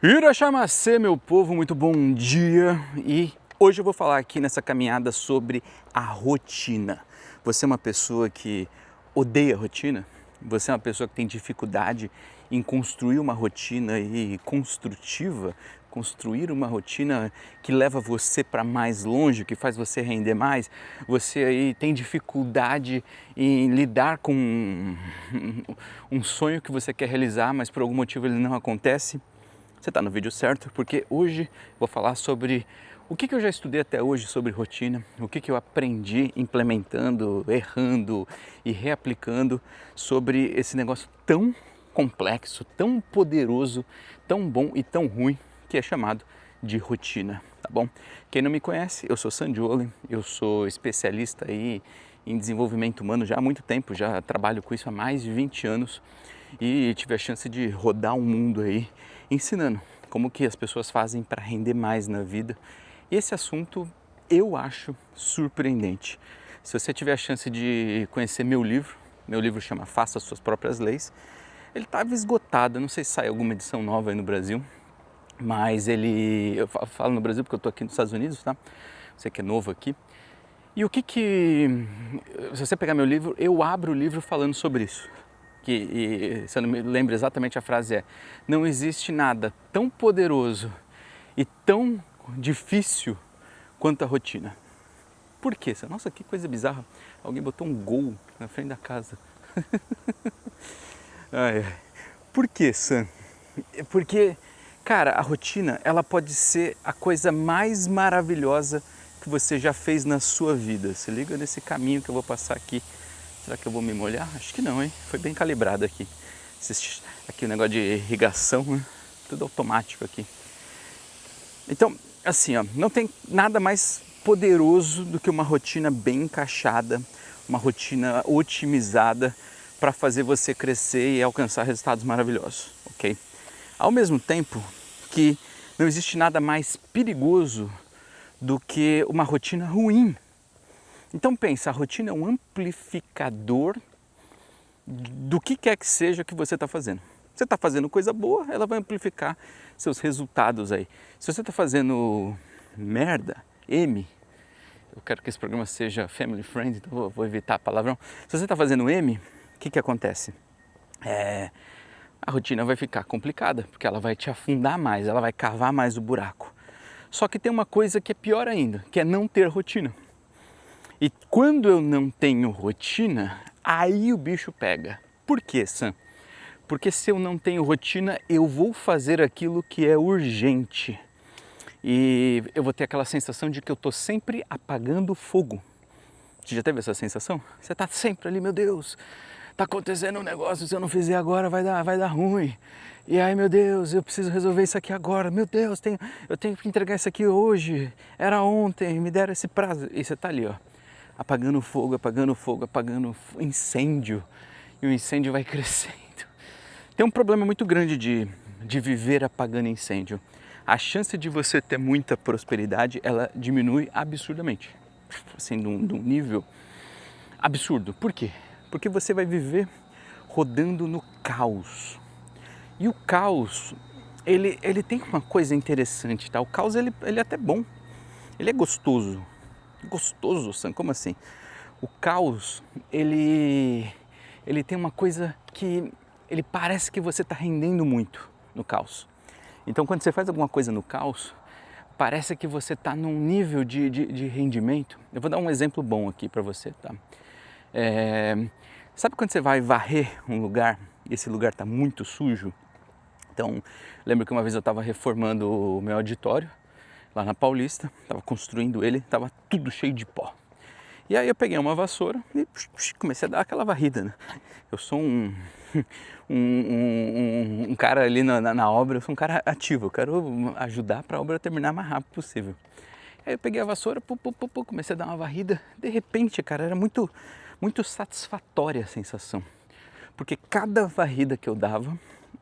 Irashamase, meu povo, muito bom dia! E hoje eu vou falar aqui nessa caminhada sobre a rotina. Você é uma pessoa que odeia rotina? Você é uma pessoa que tem dificuldade em construir uma rotina construtiva? Construir uma rotina que leva você para mais longe, que faz você render mais? Você aí tem dificuldade em lidar com um sonho que você quer realizar, mas por algum motivo ele não acontece? Você está no vídeo certo, porque hoje vou falar sobre o que eu já estudei até hoje sobre rotina, o que eu aprendi implementando, errando e reaplicando sobre esse negócio tão complexo, tão poderoso, tão bom e tão ruim que é chamado de rotina, tá bom? Quem não me conhece, eu sou Sandioli, eu sou especialista aí em desenvolvimento humano já há muito tempo, já trabalho com isso há mais de 20 anos e tive a chance de rodar um mundo aí ensinando como que as pessoas fazem para render mais na vida. E esse assunto eu acho surpreendente. Se você tiver a chance de conhecer meu livro chama Faça Suas Próprias Leis. Ele estava esgotado, não sei se sai alguma edição nova aí no Brasil, mas eu falo no Brasil porque eu estou aqui nos Estados Unidos, tá? Você que é novo aqui. E se você pegar meu livro, eu abro o livro falando sobre isso. Se eu não me lembro exatamente, a frase é: não existe nada tão poderoso e tão difícil quanto a rotina. Por quê? Nossa, que coisa bizarra. Alguém botou um gol na frente da casa. Por quê, Sam? Porque, cara, a rotina, ela pode ser a coisa mais maravilhosa que você já fez na sua vida. Se liga nesse caminho que eu vou passar aqui. Será que eu vou me molhar? Acho que não, hein? Foi bem calibrado aqui. Aqui o negócio de irrigação, né? Tudo automático aqui. Então, assim, ó, não tem nada mais poderoso do que uma rotina bem encaixada, uma rotina otimizada para fazer você crescer e alcançar resultados maravilhosos, ok? Ao mesmo tempo que não existe nada mais perigoso do que uma rotina ruim. Então pensa, a rotina é um amplificador do que quer que seja que você está fazendo. Você está fazendo coisa boa, ela vai amplificar seus resultados aí. Se você está fazendo merda, eu quero que esse programa seja family friendly, então vou evitar a palavrão. Se você está fazendo o que acontece? A rotina vai ficar complicada, porque ela vai te afundar mais, ela vai cavar mais o buraco. Só que tem uma coisa que é pior ainda, que é não ter rotina. E quando eu não tenho rotina, aí o bicho pega. Por quê, Sam? Porque se eu não tenho rotina, eu vou fazer aquilo que é urgente. E eu vou ter aquela sensação de que eu estou sempre apagando fogo. Você já teve essa sensação? Você está sempre ali, meu Deus, está acontecendo um negócio, se eu não fizer agora vai dar ruim. E aí, meu Deus, eu preciso resolver isso aqui agora. Meu Deus, eu tenho que entregar isso aqui hoje. Era ontem, me deram esse prazo. E você está ali, ó, apagando fogo, apagando incêndio. E o incêndio vai crescendo. Tem um problema muito grande de viver apagando incêndio. A chance de você ter muita prosperidade, ela diminui absurdamente. Assim, de um nível absurdo. Por quê? Porque você vai viver rodando no caos. E o caos, ele tem uma coisa interessante, tá? O caos, ele é até bom. Ele é gostoso. Gostoso, Sam? Como assim? O caos, ele tem uma coisa que ele parece que você está rendendo muito no caos. Então, quando você faz alguma coisa no caos, parece que você está num nível de rendimento. Eu vou dar um exemplo bom aqui para você, tá? Sabe quando você vai varrer um lugar e esse lugar está muito sujo? Então, lembro que uma vez eu estava reformando o meu auditório lá na Paulista, estava construindo ele, estava tudo cheio de pó. E aí eu peguei uma vassoura e comecei a dar aquela varrida, né? Eu sou um cara ali na obra, eu sou um cara ativo, eu quero ajudar para a obra terminar o mais rápido possível. Aí eu peguei a vassoura, comecei a dar uma varrida. De repente, cara, era muito satisfatória a sensação. Porque cada varrida que eu dava,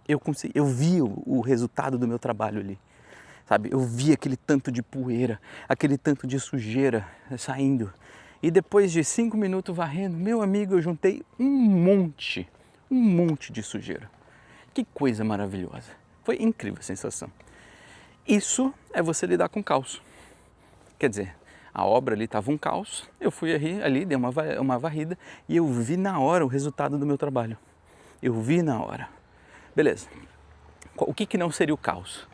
eu via o resultado do meu trabalho ali. Sabe? Eu via aquele tanto de poeira, aquele tanto de sujeira saindo. E depois de 5 minutos varrendo, meu amigo, eu juntei um monte de sujeira. Que coisa maravilhosa. Foi incrível a sensação. Isso é você lidar com caos. Quer dizer, a obra ali estava um caos, eu fui ali dei uma varrida e eu vi na hora o resultado do meu trabalho. Eu vi na hora. Beleza. O que não seria o caos?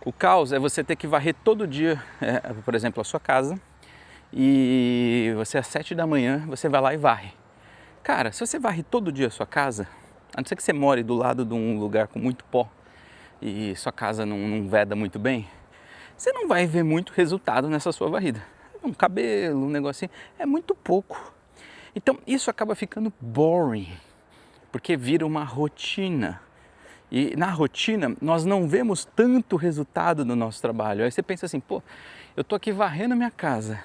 O caos é você ter que varrer todo dia, por exemplo, a sua casa, e você às 7 da manhã, você vai lá e varre. Cara, se você varre todo dia a sua casa, a não ser que você more do lado de um lugar com muito pó e sua casa não veda muito bem, você não vai ver muito resultado nessa sua varrida. Um cabelo, um negocinho, é muito pouco. Então isso acaba ficando boring, porque vira uma rotina. E na rotina nós não vemos tanto resultado no nosso trabalho. Aí você pensa assim, pô, eu tô aqui varrendo a minha casa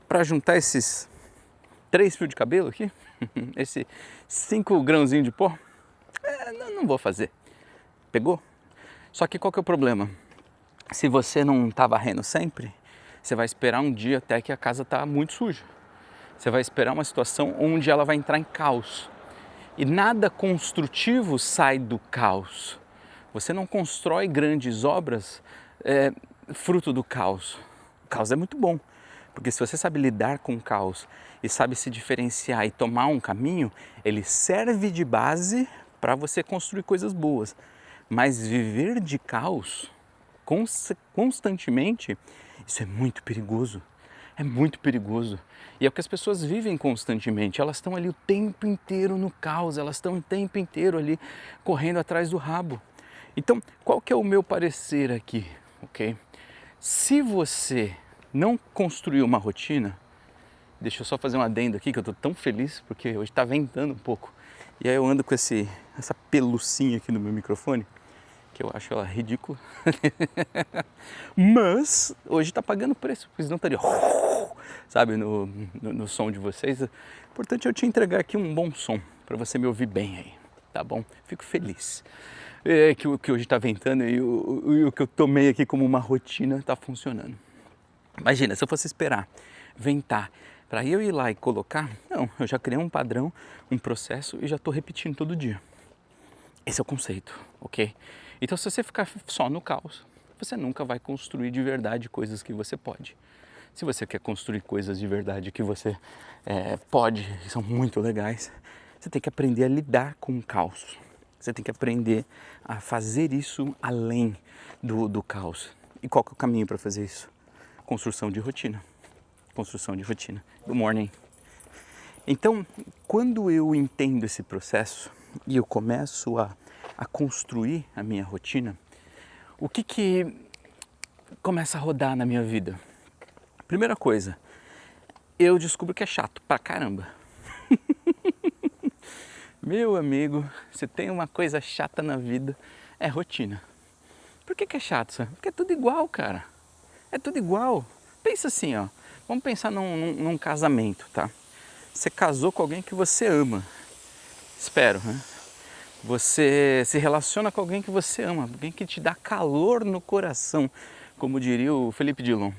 para juntar esses 3 fios de cabelo aqui, esse 5 grãozinhos de pó, não vou fazer. Pegou? Só que qual que é o problema? Se você não tá varrendo sempre, você vai esperar um dia até que a casa tá muito suja. Você vai esperar uma situação onde ela vai entrar em caos. E nada construtivo sai do caos. Você não constrói grandes obras fruto do caos. O caos é muito bom, porque se você sabe lidar com o caos e sabe se diferenciar e tomar um caminho, ele serve de base para você construir coisas boas. Mas viver de caos constantemente, isso é muito perigoso. É muito perigoso. E é o que as pessoas vivem constantemente. Elas estão ali o tempo inteiro no caos, elas estão o tempo inteiro ali correndo atrás do rabo. Então, qual que é o meu parecer aqui, ok? Se você não construir uma rotina, deixa eu só fazer um adendo aqui que eu estou tão feliz porque hoje está ventando um pouco. E aí eu ando com essa pelucinha aqui no meu microfone, que eu acho ela ridícula. Mas hoje está pagando preço, porque senão estaria, sabe, no som de vocês. O importante é eu te entregar aqui um bom som, para você me ouvir bem aí, tá bom? Fico feliz que hoje está ventando e o que eu tomei aqui como uma rotina está funcionando. Imagina, se eu fosse esperar ventar para eu ir lá e colocar, não, eu já criei um padrão, um processo e já estou repetindo todo dia. Esse é o conceito, ok? Então, se você ficar só no caos, você nunca vai construir de verdade coisas que você pode. Se você quer construir coisas de verdade que você pode, que são muito legais, você tem que aprender a lidar com o caos. Você tem que aprender a fazer isso além do caos. E qual que é o caminho para fazer isso? Construção de rotina. Construção de rotina. Good morning. Então, quando eu entendo esse processo e eu começo a construir a minha rotina, o que começa a rodar na minha vida? Primeira coisa, eu descubro que é chato pra caramba. Meu amigo, se tem uma coisa chata na vida, é rotina. Por que é chato, sabe? Porque é tudo igual, cara. É tudo igual. Pensa assim, ó. Vamos pensar num casamento, tá? Você casou com alguém que você ama. Espero, né? Você se relaciona com alguém que você ama, alguém que te dá calor no coração, como diria o Felipe Dilon.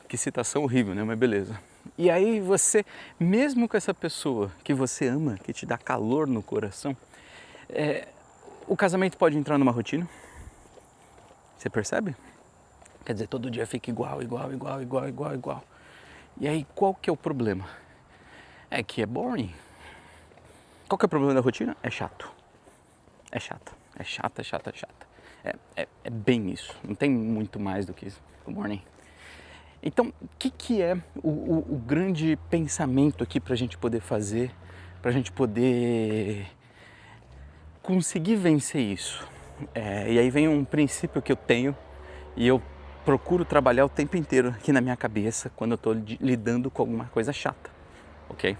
Que citação horrível, né? Mas beleza. E aí você, mesmo com essa pessoa que você ama, que te dá calor no coração, o casamento pode entrar numa rotina. Você percebe? Quer dizer, todo dia fica igual. E aí, qual que é o problema? É que é boring. Qual que é o problema da rotina? É chato. É chata. É chata. É bem isso. Não tem muito mais do que isso. Good morning. Então, o que é o grande pensamento aqui para a gente poder fazer, para a gente poder conseguir vencer isso? E aí vem um princípio que eu tenho e eu procuro trabalhar o tempo inteiro aqui na minha cabeça quando eu estou lidando com alguma coisa chata, ok?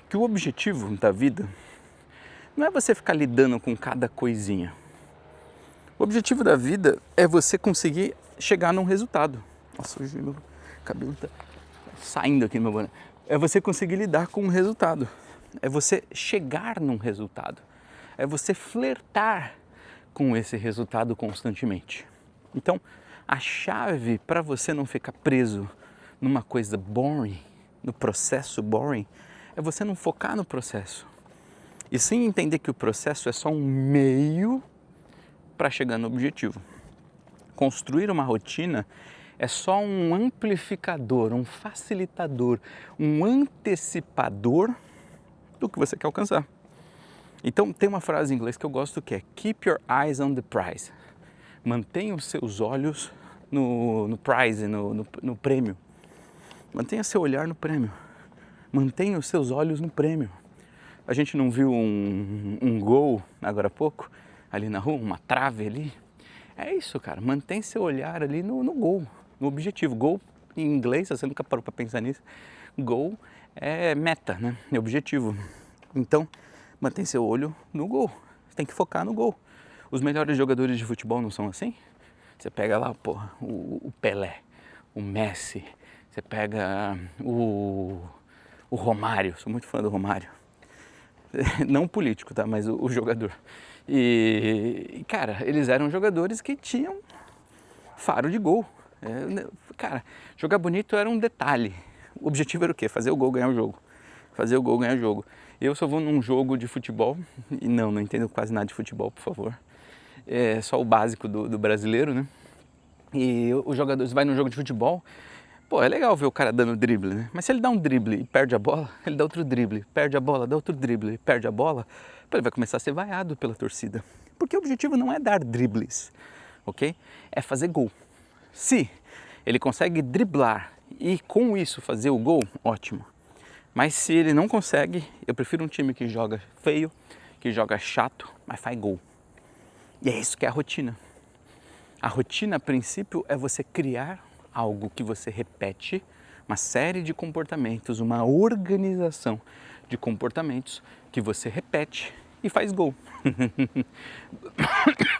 Que o objetivo da vida não é você ficar lidando com cada coisinha. O objetivo da vida é você conseguir chegar num resultado. Nossa, hoje meu cabelo tá saindo aqui no meu boné. É você conseguir lidar com um resultado. É você chegar num resultado. É você flertar com esse resultado constantemente. Então, a chave para você não ficar preso numa coisa boring, no processo boring, é você não focar no processo. E sim entender que o processo é só um meio para chegar no objetivo. construir uma rotina é só um amplificador, um facilitador, um antecipador do que você quer alcançar. Então tem uma frase em inglês que eu gosto que é Keep your eyes on the prize. Mantenha os seus olhos no prize, no prêmio. Mantenha seu olhar no prêmio. Mantenha os seus olhos no prêmio. A gente não viu um gol agora há pouco, ali na rua, uma trave ali? É isso, cara. Mantém seu olhar ali no gol, no objetivo. Gol, em inglês, você nunca parou para pensar nisso. Gol é meta, né? É objetivo. Então, mantém seu olho no gol. Você tem que focar no gol. Os melhores jogadores de futebol não são assim? Você pega lá, porra, o Pelé, o Messi, você pega o Romário, sou muito fã do Romário. Não o político, tá? Mas o jogador. E, cara, eles eram jogadores que tinham faro de gol. Cara, jogar bonito era um detalhe. O objetivo era o quê? Fazer o gol, ganhar o jogo. Fazer o gol, ganhar o jogo. Eu só vou num jogo de futebol, e não entendo quase nada de futebol, por favor. É só o básico do brasileiro, né? E os jogadores vai num jogo de futebol, pô, é legal ver o cara dando drible, né? Mas se ele dá um drible e perde a bola, ele dá outro drible, perde a bola, dá outro drible e perde a bola, pô, ele vai começar a ser vaiado pela torcida. Porque o objetivo não é dar dribles, ok? É fazer gol. Se ele consegue driblar e com isso fazer o gol, ótimo. Mas se ele não consegue, eu prefiro um time que joga feio, que joga chato, mas faz gol. E é isso que é a rotina. A rotina, a princípio, é você criar algo que você repete, uma série de comportamentos, uma organização de comportamentos que você repete e faz gol.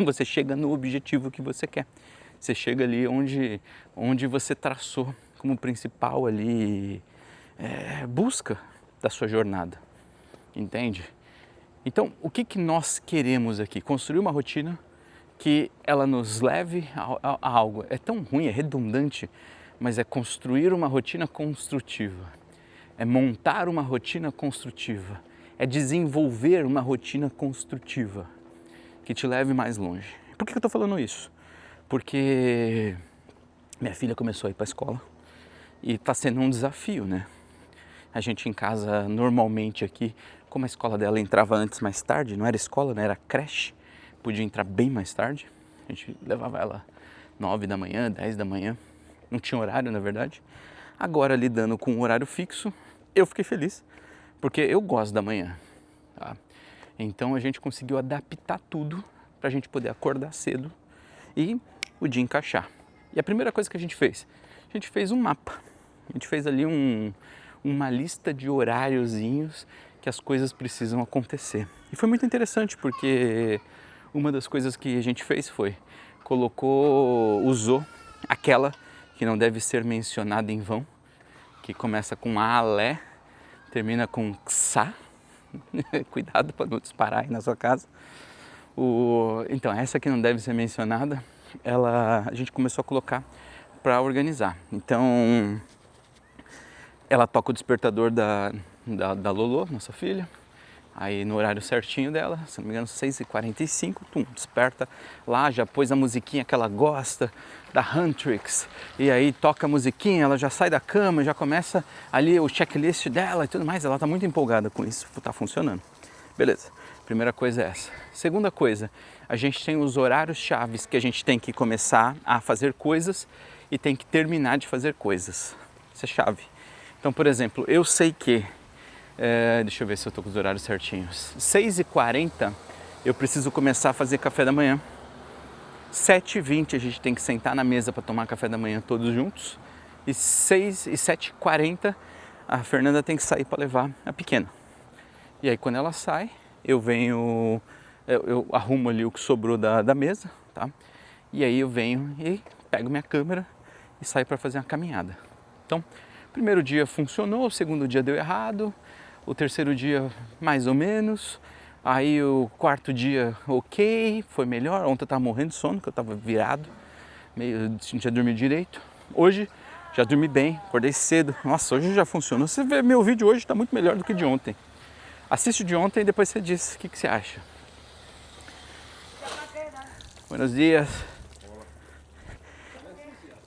Você chega no objetivo que você quer. Você chega ali onde você traçou como principal ali busca da sua jornada. Entende? Então, o que nós queremos aqui? Construir uma rotina que ela nos leve a algo. É tão ruim, é redundante, mas é construir uma rotina construtiva. É montar uma rotina construtiva. É desenvolver uma rotina construtiva que te leve mais longe. Por que eu estou falando isso? Porque minha filha começou a ir para a escola e está sendo um desafio, né? A gente em casa, normalmente aqui, como a escola dela entrava antes mais tarde, não era escola, né? Era creche, podia entrar bem mais tarde. A gente levava ela 9 da manhã, 10 da manhã, não tinha horário na verdade. Agora lidando com um horário fixo, eu fiquei feliz, porque eu gosto da manhã. Tá? Então a gente conseguiu adaptar tudo para a gente poder acordar cedo e o dia encaixar. E a primeira coisa que a gente fez um mapa. A gente fez ali uma lista de horáriozinhos que as coisas precisam acontecer. E foi muito interessante porque uma das coisas que a gente fez foi usou aquela que não deve ser mencionada em vão, que começa com alé, termina com xa. Cuidado para não disparar aí na sua casa. Então essa que não deve ser mencionada, a gente começou a colocar para organizar. Então ela toca o despertador da Lolo, nossa filha, aí no horário certinho dela, se não me engano 6h45, desperta lá, já pôs a musiquinha que ela gosta, da Huntrix, e aí toca a musiquinha, ela já sai da cama, já começa ali o checklist dela e tudo mais, ela está muito empolgada com isso, está funcionando. Beleza, primeira coisa é essa. Segunda coisa, a gente tem os horários chaves que a gente tem que começar a fazer coisas e tem que terminar de fazer coisas, isso é chave. Então, por exemplo, eu sei que, deixa eu ver se eu estou com os horários certinhos, 6h40 eu preciso começar a fazer café da manhã, 7h20 a gente tem que sentar na mesa para tomar café da manhã todos juntos, e 7h40 a Fernanda tem que sair para levar a pequena. E aí quando ela sai, eu arrumo ali o que sobrou da mesa, tá? E aí eu venho e pego minha câmera e saio para fazer uma caminhada. Então, o primeiro dia funcionou, o segundo dia deu errado, o terceiro dia mais ou menos, aí o quarto dia ok, foi melhor. Ontem eu estava morrendo de sono, que eu estava virado, não tinha dormido direito. Hoje já dormi bem, acordei cedo, nossa, hoje já funcionou. Você vê meu vídeo hoje, está muito melhor do que de ontem. Assiste o de ontem e depois você diz o que você acha. Buenos dias.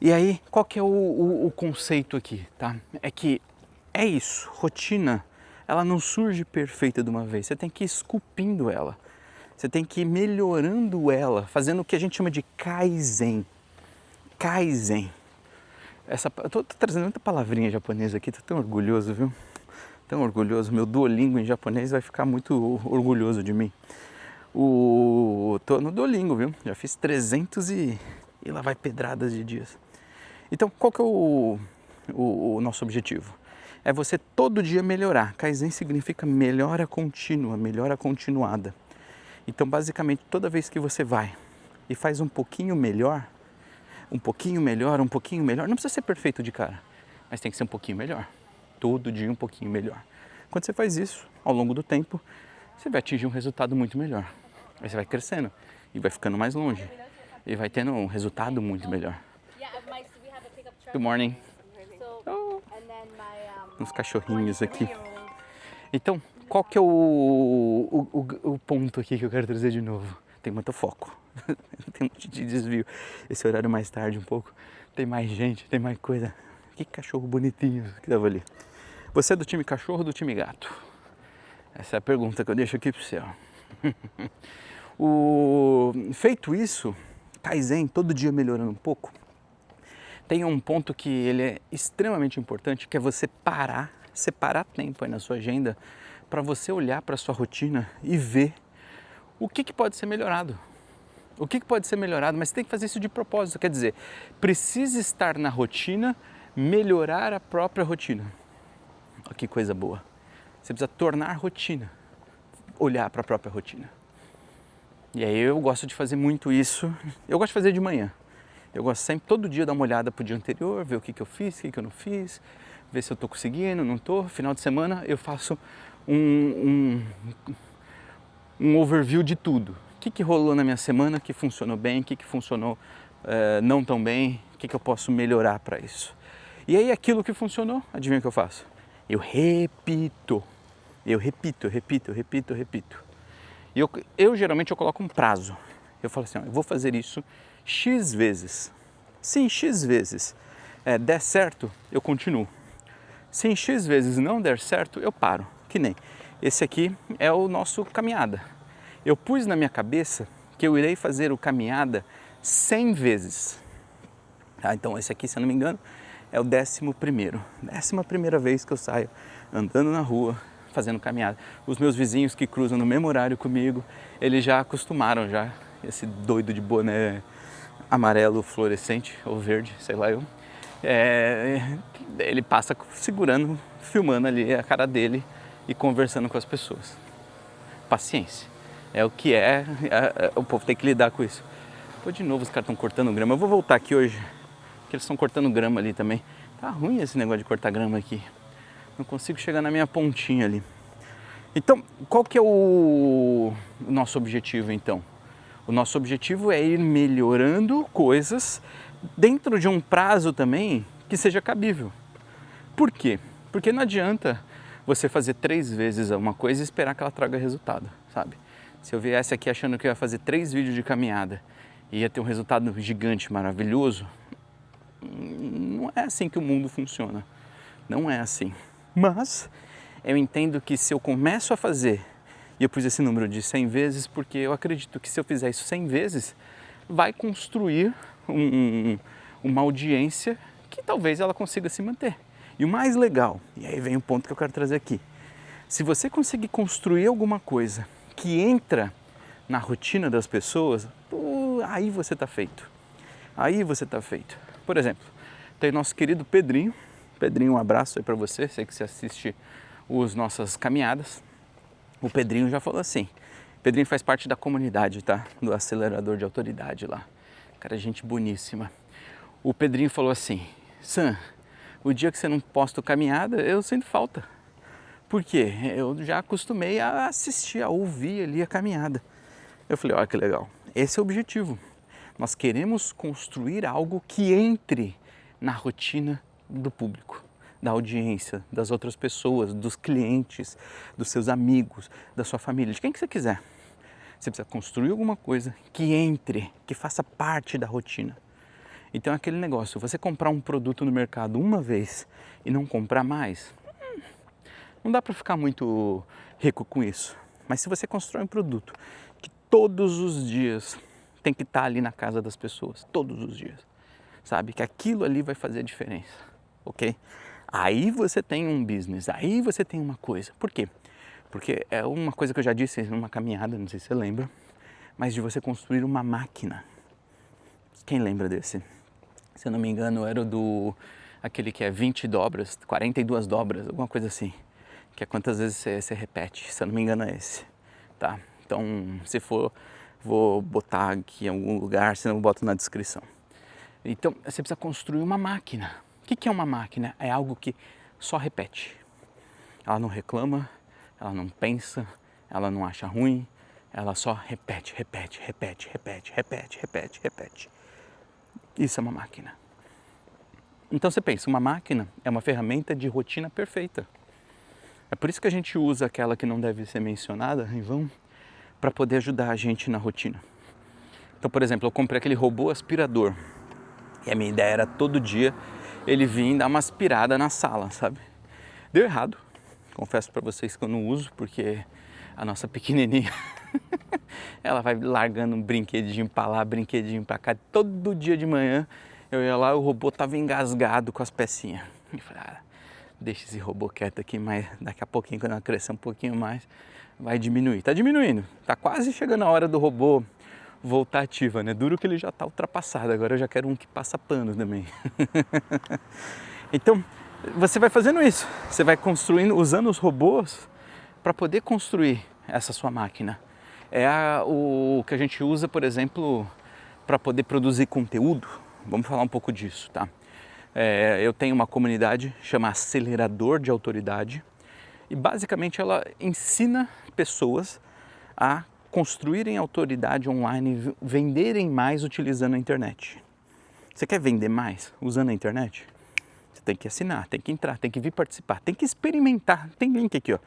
E aí, qual que é o conceito aqui, tá? É que é isso, rotina, ela não surge perfeita de uma vez, você tem que ir esculpindo ela, você tem que ir melhorando ela, fazendo o que a gente chama de Kaizen. Kaizen. Eu tô trazendo muita palavrinha japonesa aqui, tô tão orgulhoso, viu? Tão orgulhoso, meu Duolingo em japonês vai ficar muito orgulhoso de mim. Tô no Duolingo, viu? Já fiz 300 e lá vai pedradas de dias. Então, qual que é o nosso objetivo? É você todo dia melhorar. Kaizen significa melhora contínua, melhora continuada. Então, basicamente, toda vez que você vai e faz um pouquinho melhor, um pouquinho melhor, um pouquinho melhor, não precisa ser perfeito de cara, mas tem que ser um pouquinho melhor. Todo dia um pouquinho melhor. Quando você faz isso, ao longo do tempo, você vai atingir um resultado muito melhor. Aí você vai crescendo e vai ficando mais longe. E vai tendo um resultado muito melhor. Good morning. Oh, uns cachorrinhos aqui. Então, qual que é o ponto aqui que eu quero trazer de novo? Tem muito foco, tem um monte de desvio. Esse horário mais tarde um pouco, tem mais gente, tem mais coisa. Que cachorro bonitinho que tava ali. Você é do time cachorro ou do time gato? Essa é a pergunta que eu deixo aqui pro céu. Feito isso, Kaizen, todo dia melhorando um pouco, tem um ponto que ele é extremamente importante, que é você separar tempo aí na sua agenda para você olhar para a sua rotina e ver o que pode ser melhorado. O que pode ser melhorado, mas você tem que fazer isso de propósito, quer dizer, precisa estar na rotina, melhorar a própria rotina. Olha que coisa boa. Você precisa tornar rotina, olhar para a própria rotina. E aí eu gosto de fazer muito isso, eu gosto de fazer de manhã. Eu gosto sempre, todo dia, dar uma olhada pro dia anterior, ver o que eu fiz, o que eu não fiz, ver se eu tô conseguindo, não tô. Final de semana eu faço um overview de tudo. O que rolou na minha semana, que funcionou bem, o que funcionou não tão bem, o que eu posso melhorar para isso. E aí aquilo que funcionou, adivinha o que eu faço? Eu repito. E eu geralmente coloco um prazo. Eu falo assim, ó, eu vou fazer isso X vezes. Se em X vezes der certo, eu continuo. Se em X vezes não der certo, eu paro. Que nem esse aqui é o nosso caminhada. Eu pus na minha cabeça que eu irei fazer o caminhada 100 vezes. Então esse aqui, se eu não me engano, é o 11º. 11ª vez que eu saio andando na rua, fazendo caminhada. Os meus vizinhos que cruzam no mesmo horário comigo, eles já acostumaram já. Esse doido de boné amarelo fluorescente ou verde, sei lá eu. Ele passa segurando, filmando ali a cara dele e conversando com as pessoas. Paciência. É o que o povo tem que lidar com isso. Pô, de novo os caras estão cortando grama. Eu vou voltar aqui hoje, porque eles estão cortando grama ali também. Tá ruim esse negócio de cortar grama aqui. Não consigo chegar na minha pontinha ali. Então, qual que é o nosso objetivo então? O nosso objetivo é ir melhorando coisas dentro de um prazo também que seja cabível. Por quê? Porque não adianta você fazer 3 vezes uma coisa e esperar que ela traga resultado, sabe? Se eu viesse aqui achando que eu ia fazer 3 vídeos de caminhada e ia ter um resultado gigante, maravilhoso, não é assim que o mundo funciona. Não é assim. Mas eu entendo que se eu começo a fazer, e eu pus esse número de 100 vezes porque eu acredito que se eu fizer isso 100 vezes, vai construir uma audiência que talvez ela consiga se manter. E o mais legal, e aí vem o ponto que eu quero trazer aqui, se você conseguir construir alguma coisa que entra na rotina das pessoas, aí você está feito. Aí você está feito. Por exemplo, tem nosso querido Pedrinho. Pedrinho, um abraço aí para você, sei que você assiste as nossas caminhadas. O Pedrinho já falou assim, Pedrinho faz parte da comunidade, tá? Do acelerador de autoridade lá. Cara, gente boníssima. O Pedrinho falou assim, Sam, o dia que você não posta caminhada, eu sinto falta. Por quê? Eu já acostumei a assistir, a ouvir ali a caminhada. Eu falei, olha que legal, esse é o objetivo. Nós queremos construir algo que entre na rotina do público, da audiência, das outras pessoas, dos clientes, dos seus amigos, da sua família, de quem que você quiser. Você precisa construir alguma coisa que entre, que faça parte da rotina. Então é aquele negócio, você comprar um produto no mercado uma vez e não comprar mais, não dá para ficar muito rico com isso. Mas se você constrói um produto que todos os dias tem que estar ali na casa das pessoas, todos os dias, sabe? Que aquilo ali vai fazer a diferença, ok? Aí você tem um business, aí você tem uma coisa. Por quê? Porque é uma coisa que eu já disse numa caminhada, não sei se você lembra, mas de você construir uma máquina. Quem lembra desse? Se eu não me engano, era aquele que é 20 dobras, 42 dobras, alguma coisa assim. Que é quantas vezes você repete, se eu não me engano é esse, tá? Então, se for, vou botar aqui em algum lugar, senão eu boto na descrição. Então, você precisa construir uma máquina. O que é uma máquina? É algo que só repete. Ela não reclama, ela não pensa, ela não acha ruim, ela só repete, repete, repete, repete, repete, repete, repete. Isso é uma máquina. Então você pensa, uma máquina é uma ferramenta de rotina perfeita. É por isso que a gente usa aquela que não deve ser mencionada em vão, para poder ajudar a gente na rotina. Então, por exemplo, eu comprei aquele robô aspirador. E a minha ideia era todo dia ele vir dar uma aspirada na sala, sabe? Deu errado. Confesso para vocês que eu não uso, porque a nossa pequenininha, ela vai largando um brinquedinho para lá, brinquedinho para cá. Todo dia de manhã eu ia lá, o robô tava engasgado com as pecinhas. Eu falei, deixa esse robô quieto aqui, mas daqui a pouquinho, quando ela crescer um pouquinho mais, vai diminuir. Tá diminuindo, tá quase chegando a hora do robô voltar ativa, né? Duro que ele já tá ultrapassado, agora eu já quero um que passa pano também. Então, você vai fazendo isso, você vai construindo, usando os robôs para poder construir essa sua máquina. É o que a gente usa, por exemplo, para poder produzir conteúdo. Vamos falar um pouco disso, tá? Eu tenho uma comunidade chamada Acelerador de Autoridade e basicamente ela ensina pessoas a construírem autoridade online, venderem mais utilizando a internet. Você quer vender mais usando a internet? Você tem que assinar, tem que entrar, tem que vir participar, tem que experimentar. Tem link aqui, ó.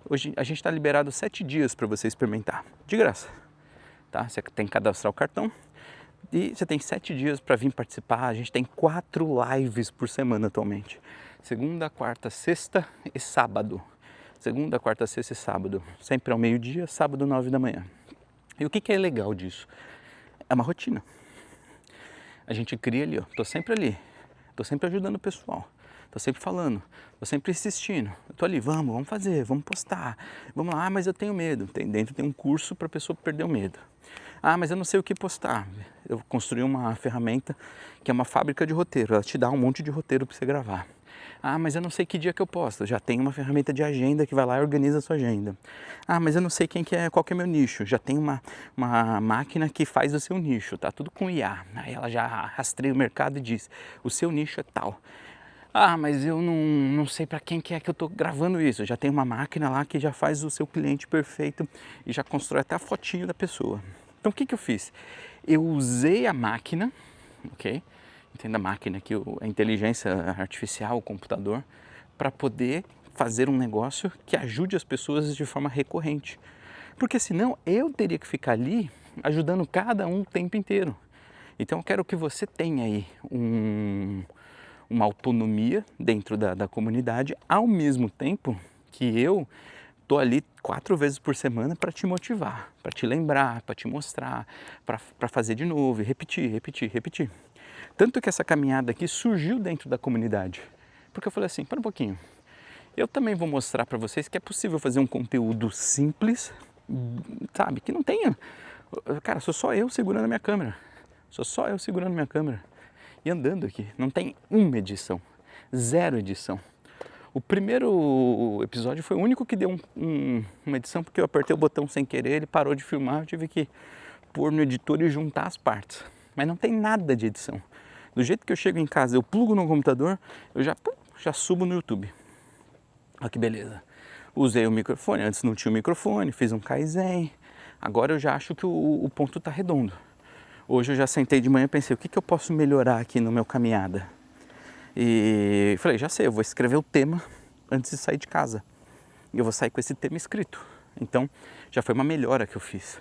Hoje a gente está liberado 7 dias para você experimentar, de graça. Tá? Você tem que cadastrar o cartão e você tem 7 dias para vir participar. A gente tem 4 lives por semana atualmente. Segunda, quarta, sexta e sábado. Segunda, quarta, sexta e sábado. Sempre ao meio-dia, sábado, 9 da manhã. E o que é legal disso? É uma rotina. A gente cria ali, ó. Tô sempre ali. Tô sempre ajudando o pessoal. Tô sempre falando. Tô sempre insistindo. Eu tô ali, vamos fazer, vamos postar. Vamos lá, mas eu tenho medo. Dentro tem um curso para a pessoa perder o medo. Mas eu não sei o que postar. Eu construí uma ferramenta que é uma fábrica de roteiro. Ela te dá um monte de roteiro para você gravar. Mas eu não sei que dia que eu posto. Já tem uma ferramenta de agenda que vai lá e organiza a sua agenda. Mas eu não sei qual que é meu nicho. Já tem uma máquina que faz o seu nicho, tá? Tudo com IA. Aí ela já rastreia o mercado e diz, o seu nicho é tal. Mas eu não sei para quem que é que eu estou gravando isso. Já tem uma máquina lá que já faz o seu cliente perfeito e já constrói até a fotinho da pessoa. Então o que eu fiz? Eu usei a máquina, ok? Entenda a máquina aqui, a inteligência artificial, o computador, para poder fazer um negócio que ajude as pessoas de forma recorrente. Porque senão eu teria que ficar ali ajudando cada um o tempo inteiro. Então eu quero que você tenha aí uma autonomia dentro da comunidade, ao mesmo tempo que eu estou ali 4 vezes por semana para te motivar, para te lembrar, para te mostrar, para fazer de novo, repetir, repetir, repetir. Tanto que essa caminhada aqui surgiu dentro da comunidade, porque eu falei assim, para um pouquinho, eu também vou mostrar para vocês que é possível fazer um conteúdo simples, sabe, que não tenha, cara, sou só eu segurando a minha câmera, e andando aqui, não tem uma edição, 0 edição. O primeiro episódio foi o único que deu uma edição, porque eu apertei o botão sem querer, ele parou de filmar, eu tive que pôr no editor e juntar as partes. Mas não tem nada de edição. Do jeito que eu chego em casa, eu plugo no computador, eu já subo no YouTube. Olha que beleza. Usei o microfone, antes não tinha o microfone, fiz um Kaizen. Agora eu já acho que o ponto está redondo. Hoje eu já sentei de manhã e pensei, o que eu posso melhorar aqui no meu caminhada? E falei, já sei, eu vou escrever o tema antes de sair de casa. E eu vou sair com esse tema escrito. Então, já foi uma melhora que eu fiz.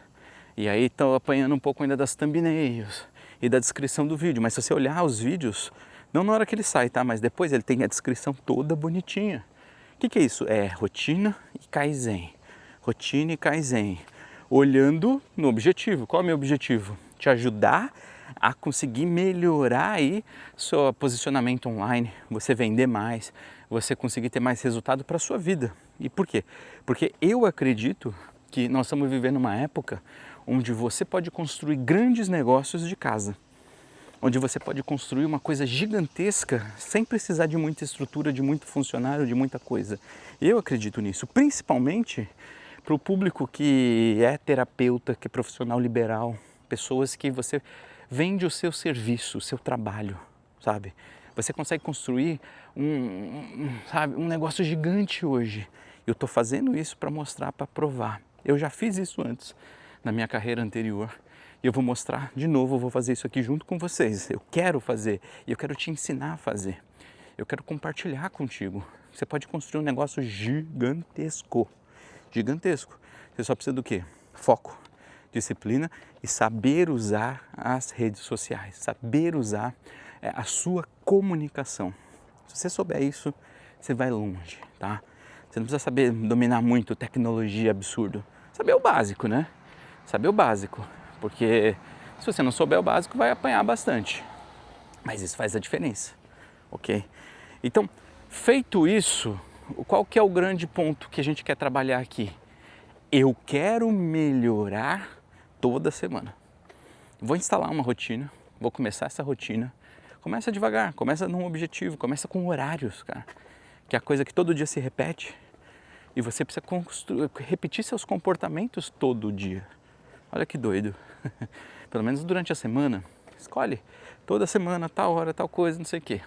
E aí estou apanhando um pouco ainda das thumbnails. e da descrição do vídeo. Mas se você olhar os vídeos, não na hora que ele sai, tá? Mas depois ele tem a descrição toda bonitinha. O que é isso? É rotina e Kaizen. Rotina e Kaizen. Olhando no objetivo. Qual é o meu objetivo? Te ajudar a conseguir melhorar aí seu posicionamento online, você vender mais, você conseguir ter mais resultado para a sua vida. E por quê? Porque eu acredito que nós estamos vivendo uma época onde você pode construir grandes negócios de casa, onde você pode construir uma coisa gigantesca sem precisar de muita estrutura, de muito funcionário, de muita coisa. Eu acredito nisso, principalmente para o público que é terapeuta, que é profissional liberal, pessoas que você vende o seu serviço, o seu trabalho, sabe? Você consegue construir um negócio gigante hoje. Eu estou fazendo isso para mostrar, para provar. Eu já fiz isso antes, na minha carreira anterior. E eu vou mostrar de novo, eu vou fazer isso aqui junto com vocês. Eu quero fazer e eu quero te ensinar a fazer. Eu quero compartilhar contigo. Você pode construir um negócio gigantesco. Gigantesco. Você só precisa do quê? Foco, disciplina e saber usar as redes sociais, saber usar a sua comunicação. Se você souber isso, você vai longe, tá? Você não precisa saber dominar muito tecnologia absurdo. Saber o básico, né? Saber o básico, porque se você não souber o básico, vai apanhar bastante. Mas isso faz a diferença, ok? Então, feito isso, qual que é o grande ponto que a gente quer trabalhar aqui? Eu quero melhorar toda semana. Vou instalar uma rotina, vou começar essa rotina. Começa devagar, começa num objetivo, começa com horários, cara. Que é a coisa que todo dia se repete e você precisa repetir seus comportamentos todo dia. Olha que doido. Pelo menos durante a semana. Escolhe toda semana, tal hora, tal coisa, não sei o quê.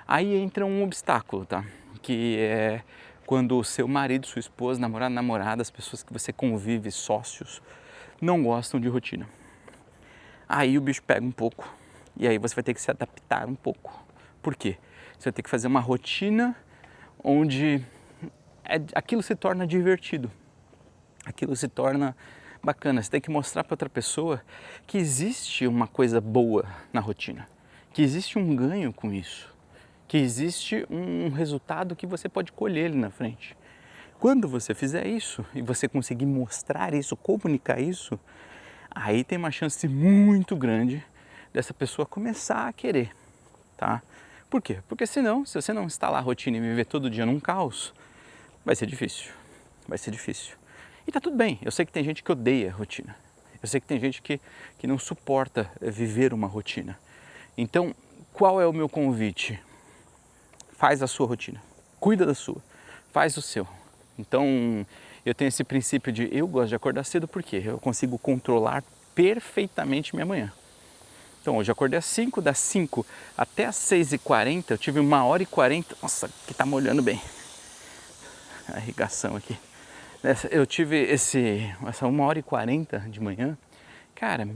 Aí entra um obstáculo, tá? Que é quando o seu marido, sua esposa, namorado, namorada, as pessoas que você convive, sócios, não gostam de rotina. Aí o bicho pega um pouco e aí você vai ter que se adaptar um pouco. Por quê? Você vai ter que fazer uma rotina onde aquilo se torna divertido, aquilo se torna bacana. Você tem que mostrar para outra pessoa que existe uma coisa boa na rotina, que existe um ganho com isso, que existe um resultado que você pode colher ali na frente. Quando você fizer isso e você conseguir mostrar isso, comunicar isso, aí tem uma chance muito grande dessa pessoa começar a querer, tá? Por quê? Porque senão, se você não instalar a rotina e viver todo dia num caos, vai ser difícil, vai ser difícil. E tá tudo bem, eu sei que tem gente que odeia a rotina, eu sei que tem gente que não suporta viver uma rotina. Então, qual é o meu convite? Faz a sua rotina, cuida da sua, faz o seu. Então, eu tenho esse princípio de eu gosto de acordar cedo porque eu consigo controlar perfeitamente minha manhã. Então, hoje eu acordei às 5, das 5 até às 6h40, eu tive 1h40, nossa, que tá molhando bem. A irrigação aqui. Eu tive essa 1h40 de manhã, cara,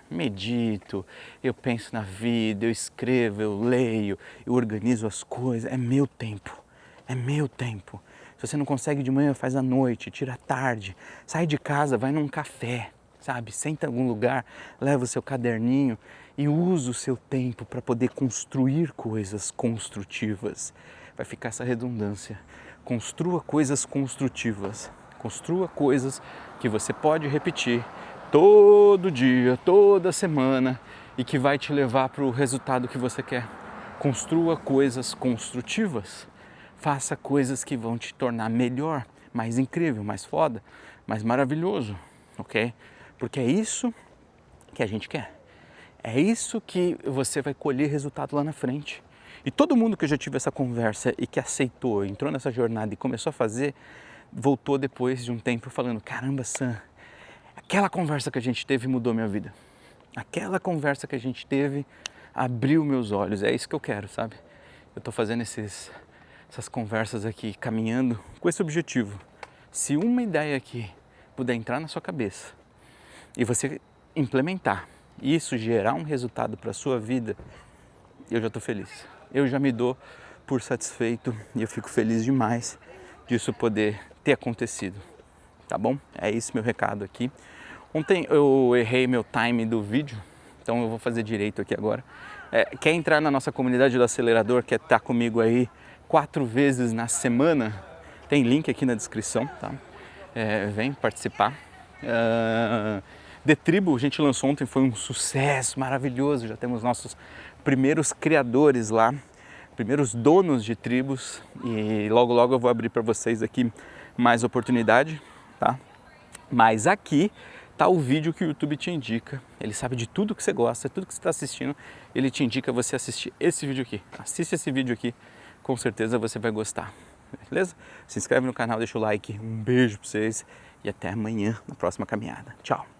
medito, eu penso na vida, eu escrevo, eu leio, eu organizo as coisas, é meu tempo, é meu tempo. Se você não consegue de manhã, faz à noite, tira à tarde, sai de casa, vai num café, sabe? Senta em algum lugar, leva o seu caderninho e usa o seu tempo para poder construir coisas construtivas. Vai ficar essa redundância. Construa coisas construtivas, construa coisas que você pode repetir todo dia, toda semana e que vai te levar para o resultado que você quer. Construa coisas construtivas, faça coisas que vão te tornar melhor, mais incrível, mais foda, mais maravilhoso, ok? Porque é isso que a gente quer. É isso que você vai colher resultado lá na frente. E todo mundo que eu já tive essa conversa e que aceitou, entrou nessa jornada e começou a fazer, voltou depois de um tempo falando, caramba, Sam, aquela conversa que a gente teve mudou minha vida. Aquela conversa que a gente teve abriu meus olhos. É isso que eu quero, sabe? Eu estou fazendo essas conversas aqui, caminhando com esse objetivo. Se uma ideia aqui puder entrar na sua cabeça e você implementar, e isso gerar um resultado para a sua vida, eu já estou feliz. Eu já me dou por satisfeito e eu fico feliz demais disso poder ter acontecido, tá bom? É esse meu recado aqui. Ontem eu errei meu time do vídeo, Então eu vou fazer direito aqui agora. Quer entrar na nossa comunidade do acelerador, quer estar comigo aí 4 vezes na semana? Tem link aqui na descrição, tá? Vem participar. The Tribo, a gente lançou ontem, foi um sucesso maravilhoso. Já temos nossos primeiros criadores lá, primeiros donos de tribos, e logo logo eu vou abrir para vocês aqui mais oportunidade, tá? Mas aqui tá o vídeo que o YouTube te indica. Ele sabe de tudo que você gosta, tudo que você está assistindo, ele te indica você assistir esse vídeo aqui. Assiste esse vídeo aqui, com certeza você vai gostar. Beleza? Se inscreve no canal, deixa o like. Um beijo para vocês e até amanhã na próxima caminhada. Tchau!